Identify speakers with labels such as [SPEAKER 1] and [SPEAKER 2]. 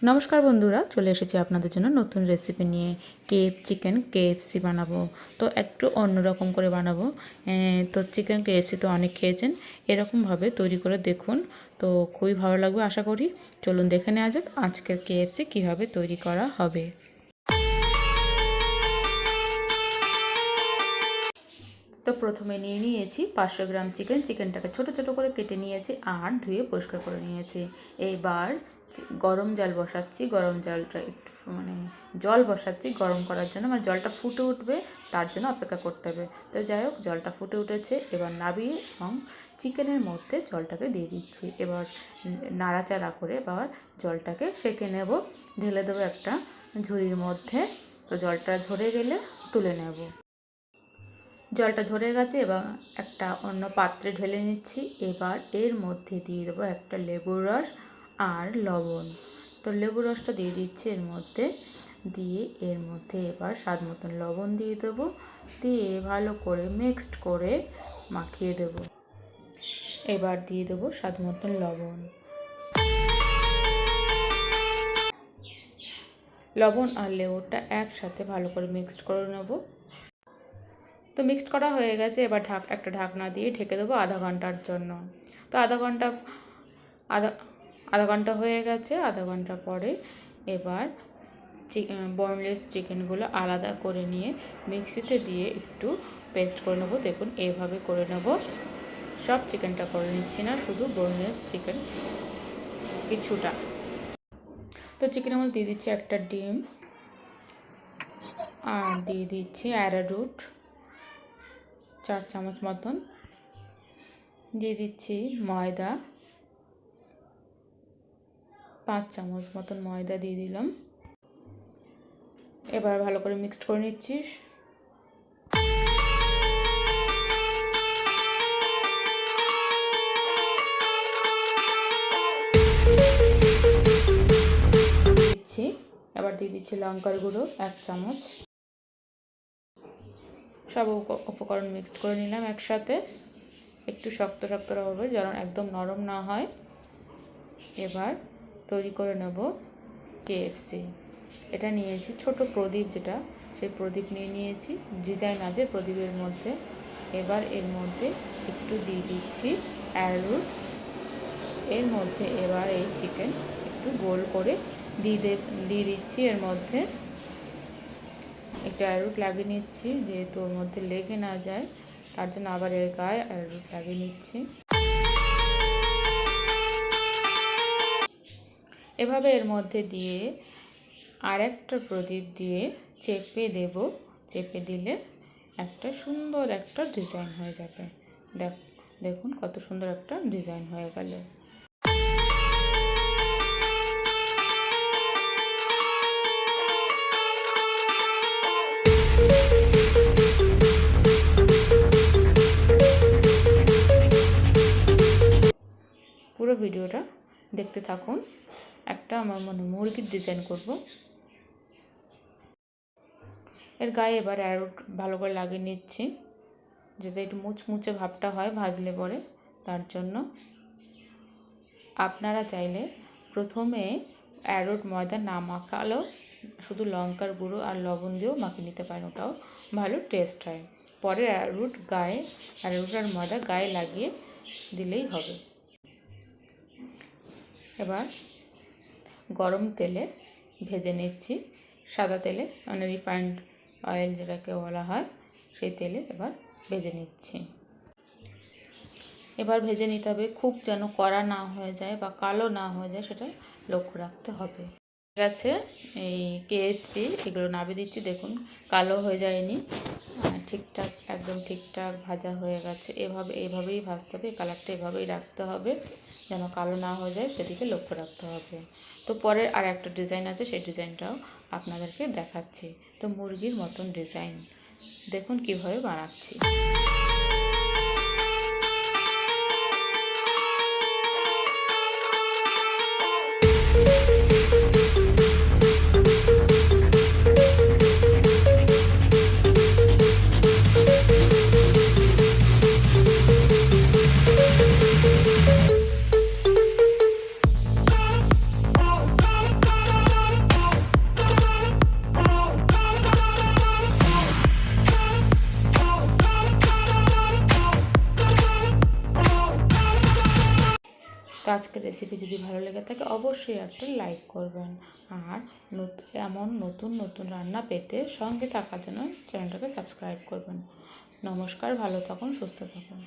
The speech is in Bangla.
[SPEAKER 1] নমস্কার বন্ধুরা, চলে এসেছি আপনাদের জন্য নতুন রেসিপি নিয়ে। চিকেন কেএফসি বানাবো, তো একটু অন্যরকম করে বানাবো। তো চিকেন কেএফসি তো অনেক খেয়েছেন, এরকমভাবে তৈরি করে দেখুন, তো খুবই ভালো লাগবে আশা করি। চলুন দেখে নেওয়া যাক আজকের কেএফসি কীভাবে তৈরি করা হবে। তো প্রথমে নিয়ে নিয়েছি 500 গ্রাম চিকেনটাকে ছোট ছোট করে কেটে নিয়েছি আর ধুয়ে পরিষ্কার করে নিয়েছি। এবার গরম জল বসাচ্ছি, গরম জলটা একটু জল বসাচ্ছি গরম করার জন্য, জলটা ফুটে উঠবে তার জন্য অপেক্ষা করতে হবে। তো যাই হোক, জলটা ফুটে উঠেছে, এবার নাবিয়ে এবং চিকেনের মধ্যে জলটাকে দিয়ে দিচ্ছি। এবার নাড়াচাড়া করে এবার জলটাকে সেঁকে নেব, ঢেলে দেবো একটা ঝুড়ির মধ্যে। তো জলটা ঝরে গেলে তুলে নেব। জলটা ঝরে গেছে, এবার একটা অন্য পাত্রে ঢেলে নিচ্ছি। এবার এর মধ্যে দিয়ে দেবো একটা লেবুর রস আর লবণ। তো লেবুর রসটা দিয়ে দিচ্ছি এর মধ্যে, দিয়ে এর মধ্যে এবার স্বাদ মতন লবণ দিয়ে দেবো, দিয়ে ভালো করে মিক্সড করে মাখিয়ে দেব। এবার দিয়ে দেবো স্বাদ মতন লবণ। লবণ আর লেবুটা একসাথে ভালো করে মিক্সড করে নেব। তো মিক্সড করা হয়ে গেছে, এবার একটা ঢাকনা দিয়ে ঢেকে দেবো আধা ঘন্টার জন্য। তো আধা ঘন্টা হয়ে গেছে। আধা ঘন্টা পরে এবার বোনলেস চিকেনগুলো আলাদা করে নিয়ে মিক্সিতে দিয়ে একটু পেস্ট করে নেবো। দেখুন এইভাবে করে নেব। সব চিকেনটা করে নিচ্ছি না, শুধু বোনলেস চিকেন কিছুটা। তো চিকেনের মধ্যে দিয়ে দিচ্ছি একটা ডিম আর দিয়ে দিচ্ছি অ্যারারুট 4 চামচ মতন, দিয়ে দিচ্ছি ময়দা 5 চামচ মতন ময়দা দিয়ে দিলাম। এবার ভালো করে মিক্সড করে নিচ্ছি। এবার দিয়ে দিচ্ছি লঙ্কার গুঁড়ো 1 চামচ। সব উপকরণ মিক্সড করে নিলাম একসাথে। একটু শক্ত শক্ত হবে, যেন একদম নরম না হয়। এবার তৈরি করে নেব কেএফসি। এটা নিয়েছি ছোট প্রদীপ, যেটা সেই প্রদীপ নিয়েছি, ডিজাইন আছে প্রদীপের মধ্যে। এবার এর মধ্যে একটু দিয়ে দিচ্ছি অ্যারারুট। এর মধ্যে এবার এই চিকেন একটু গোল করে দিয়ে দিচ্ছি। এর মধ্যে একটু অ্যারারুট লাগিয়ে নিচ্ছি, যেহেতু ওর মধ্যে লেগে না যায় তার জন্য আবার এর গায়ে অ্যারারুট লাগিয়ে নিচ্ছি। এভাবে এর মধ্যে দিয়ে আর একটা প্রদীপ দিয়ে চেপে দেব। চেপে দিলে একটা সুন্দর একটা ডিজাইন হয়ে যাবে। দেখুন কত সুন্দর একটা ডিজাইন হয়ে গেল। পুরো ভিডিওটা দেখতে থাকুন। একটা আমার মুরগির ডিজাইন করব। এর গায়ে এবার অ্যারারুট ভালো করে লাগিয়ে নিচ্ছি, যাতে একটু মুচমুচে ভাবটা হয় ভাজলে পরে। তার জন্য আপনারা চাইলে প্রথমে অ্যারারুট ময়দা না মাখালেও শুধু লঙ্কার গুঁড়ো আর লবণ দিয়েও মাখিয়ে নিতে পারেন, ওটাও ভালো টেস্ট হয়। পরে অ্যারারুট আর ময়দা গায়ে লাগিয়ে দিলেই হবে। এবার গরম তেলে ভেজে নিচ্ছি, সাদা তেলে, রিফাইন্ড অয়েল যেটাকে বলা হয়, সেই তেলে এবার ভেজে নিচ্ছি। এবার ভেজে নিতে হবে, খুব যেন কড়া না হয়ে যায় বা কালো না হয়ে যায়, সেটা লক্ষ্য রাখতে হবে। ঠিক আছে, এই কেএফসি এগুলো নামিয়ে দিচ্ছি। দেখুন কালো হয়ে যায়নি, ঠিকঠাক একদম ঠিকঠাক ভাজা হয়ে গেছে। এভাবেই ভাজতে হবে, কালারটা এভাবেই রাখতে হবে, যেন কালো না হয়ে যায়, সেদিকে লক্ষ্য রাখতে হবে। তো পরের আর একটা ডিজাইন আছে, সেই ডিজাইনটাও আপনাদেরকে দেখাচ্ছি। তো মুরগির মতন ডিজাইন দেখুন কিভাবে বানাচ্ছি। আজকের রেসিপি যদি ভালো লেগে থাকে অবশ্যই একটা লাইক করবেন, আর এমন নতুন নতুন রান্না পেতে সঙ্গে থাকার জন্য চ্যানেলটাকে সাবস্ক্রাইব করবেন। নমস্কার, ভালো থাকুন, সুস্থ থাকুন।